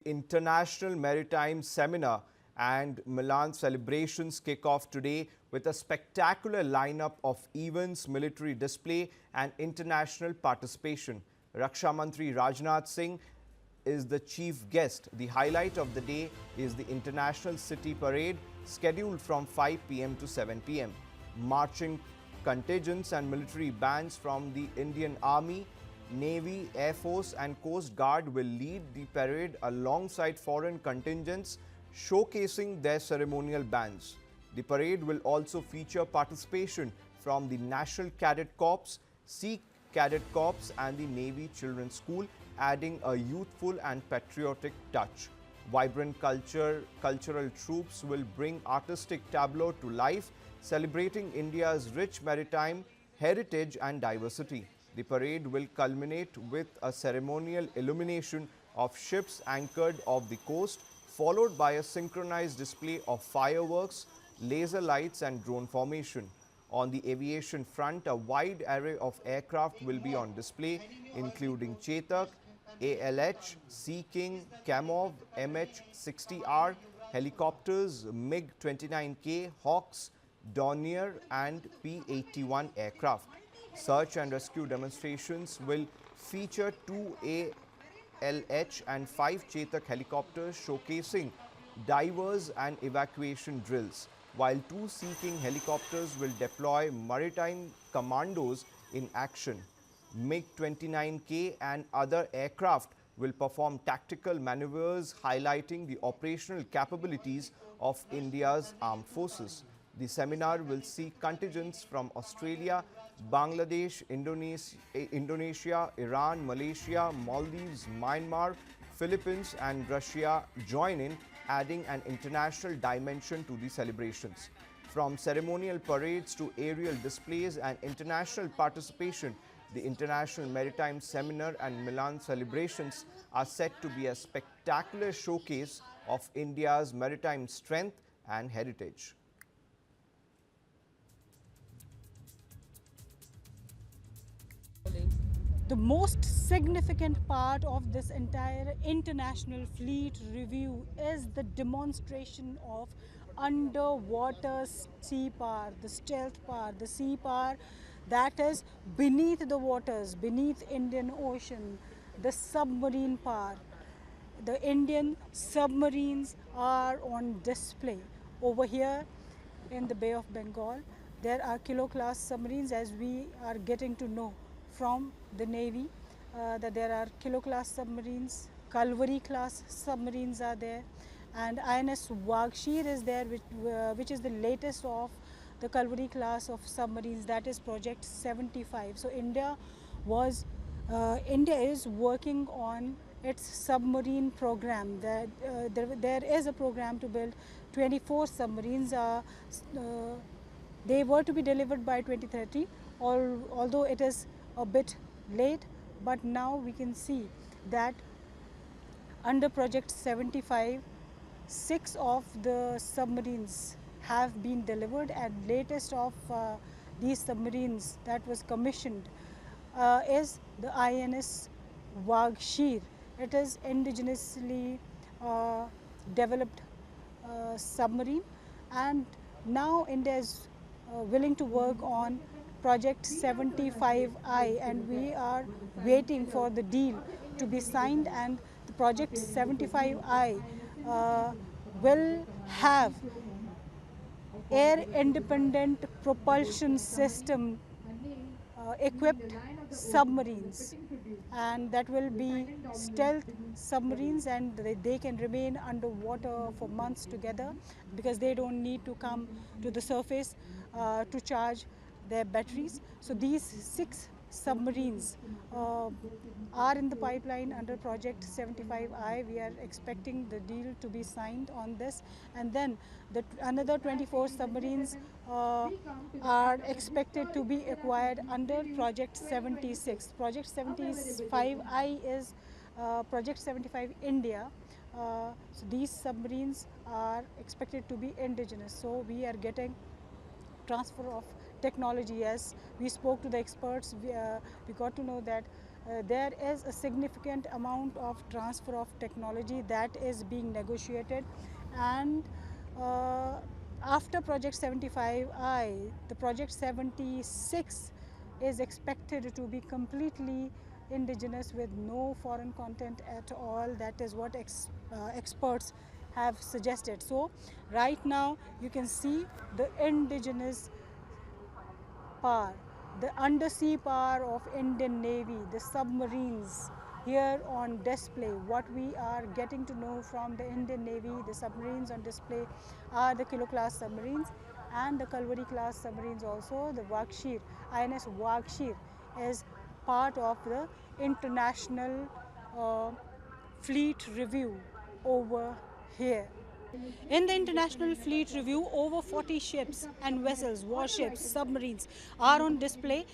International Maritime Seminar and Milan celebrations kick off today with a spectacular lineup of events, military display and international participation. Raksha Mantri Rajnath Singh is the chief guest. The highlight of the day is the International City Parade scheduled from 5 p.m. to 7 p.m. Marching contingents and military bands from the Indian Army, Navy, Air Force and Coast Guard will lead the parade alongside foreign contingents showcasing their ceremonial bands. The parade will also feature participation from the National Cadet Corps, Sea Cadet Corps and the Navy Children's School, adding a youthful and patriotic touch. Vibrant cultural troupes will bring artistic tableau to life, celebrating India's rich maritime heritage and diversity. The parade will culminate with a ceremonial illumination of ships anchored off the coast, followed by a synchronized display of fireworks, laser lights and drone formation. On the aviation front, a wide array of aircraft will be on display, including Chetak, ALH, Sea King, Kamov, MH-60R, helicopters, MiG-29K, Hawks, Dornier and P-81 aircraft. Search and rescue demonstrations will feature 2 ALH and 5 Chetak helicopters showcasing divers and evacuation drills, while 2 Sea King helicopters will deploy maritime commandos in action. MiG-29K and other aircraft will perform tactical maneuvers highlighting the operational capabilities of India's armed forces. The seminar will see contingents from Australia, Bangladesh, Indonesia, Iran, Malaysia, Maldives, Myanmar, Philippines and Russia join in, adding an international dimension to the celebrations. From ceremonial parades to aerial displays and international participation, the International Maritime Seminar and Milan celebrations are set to be a spectacular showcase of India's maritime strength and heritage. The most significant part of this entire international fleet review is the demonstration of underwater sea power, the stealth power, the sea power that is beneath the waters, beneath Indian Ocean, the submarine power. The Indian submarines are on display over here in the Bay of Bengal. There are Kilo class submarines, as we are getting to know from the Navy, that there are Kilo class submarines, Kalvari class submarines are there, and INS Wagshir is there, which is the latest of the Kalvari class of submarines, that is Project 75. So India is working on its submarine program. There is a program to build 24 submarines. They were to be delivered by 2030, although it is a bit late, but now we can see that under Project 75, 6 of the submarines have been delivered, and latest of these submarines that was commissioned is the INS Wagshir. It is indigenously developed submarine, and now India is willing to work on Project 75I, and we are waiting for the deal to be signed, and the Project 75I will have air independent propulsion system equipped submarines, and that will be stealth submarines, and they can remain underwater for months together because they don't need to come to the surface to charge their batteries. So these 6 submarines are in the pipeline under Project 75I. We are expecting the deal to be signed on this, and then another 24 submarines are expected to be acquired under Project 76. Project 75I is Project 75 India. So these submarines are expected to be indigenous. So we are getting transfer of technology. As we spoke to the experts, we got to know that there is a significant amount of transfer of technology that is being negotiated, and after Project 75I, the Project 76 is expected to be completely indigenous with no foreign content at all. That is what experts have suggested. So right now you can see the indigenous power, the undersea power of Indian Navy, the submarines here on display. What we are getting to know from the Indian Navy, the submarines on display are the Kilo class submarines and the Kalvari class submarines also. The Wakshir, INS Wakshir is part of the international fleet review over here. In the International Fleet Review, over 40 ships and vessels, warships, submarines are on display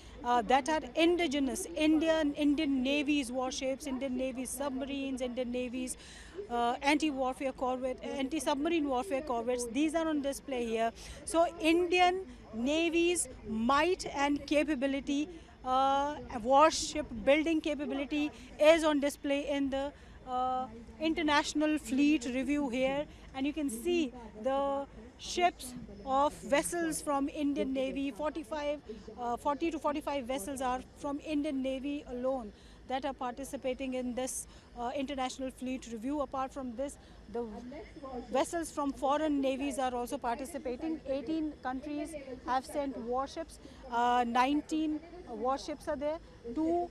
that are indigenous. Indian Navy's warships, Indian Navy's submarines, Indian Navy's anti-warfare corvette, anti-submarine warfare corvettes. These are on display here. So Indian Navy's might and capability, warship building capability is on display in the International Fleet Review here, and you can see the ships of vessels from Indian Navy. 40 to 45 vessels are from Indian Navy alone that are participating in this International Fleet Review. Apart from this, the vessels from foreign navies are also participating. 18 countries have sent warships, 19 warships are there, two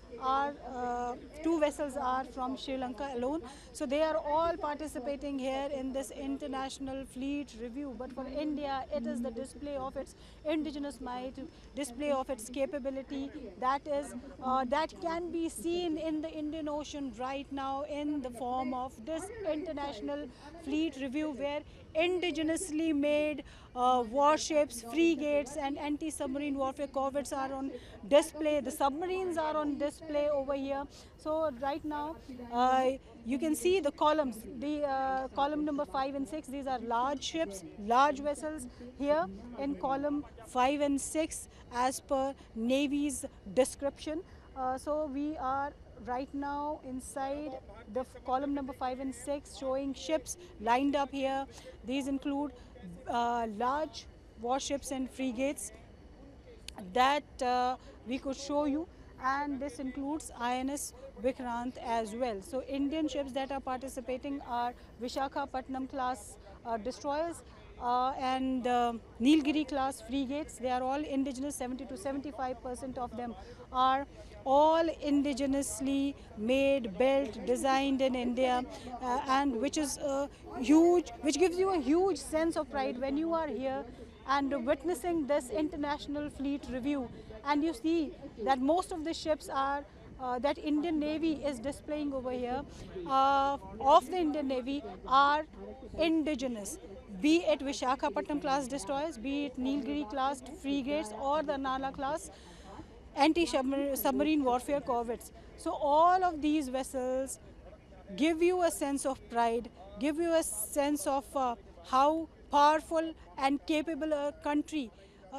vessels are from Sri Lanka alone. So they are all participating here in this International Fleet Review. But for India, it is the display of its indigenous might, display of its capability that can be seen in the Indian Ocean right now in the form of this International Fleet Review, where indigenously made warships, frigates and anti-submarine warfare corvettes are on display. The submarines are on display over here. So right now you can see the columns, the column number 5 and 6, these are large ships, large vessels here in column 5 and 6 as per Navy's description. So we are right now inside the column number 5 and 6 showing ships lined up here. These include large warships and frigates that we could show you, and this includes INS Vikrant as well. So Indian ships that are participating are Vishakhapatnam class destroyers and Nilgiri class frigates. They are all indigenous. 70 to 75% of them are all indigenously made, built, designed in India, and which is huge, which gives you a huge sense of pride when you are here and witnessing this International Fleet Review, and you see that most of the ships are that Indian Navy is displaying over here of the Indian Navy are indigenous, be it Vishakhapatnam class destroyers, be it Nilgiri class frigates or the Nala class anti-submarine warfare corvettes. So all of these vessels give you a sense of pride, give you a sense of how powerful and capable a country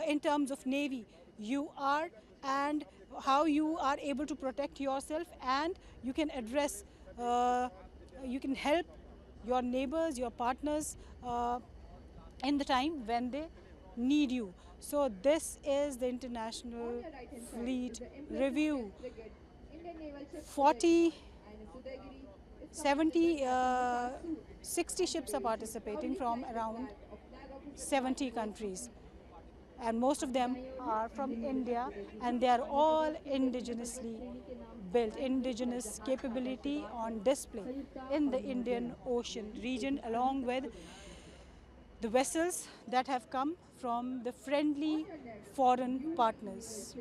in terms of Navy you are, and how you are able to protect yourself, and you can address, you can help your neighbors, your partners in the time when they need you. So this is the International Fleet Review. 40, 70, 60 ships are participating from around 70 countries, and most of them are from India, and they are all indigenously built, indigenous capability on display in the Indian Ocean region, along with the vessels that have come from the friendly foreign partners.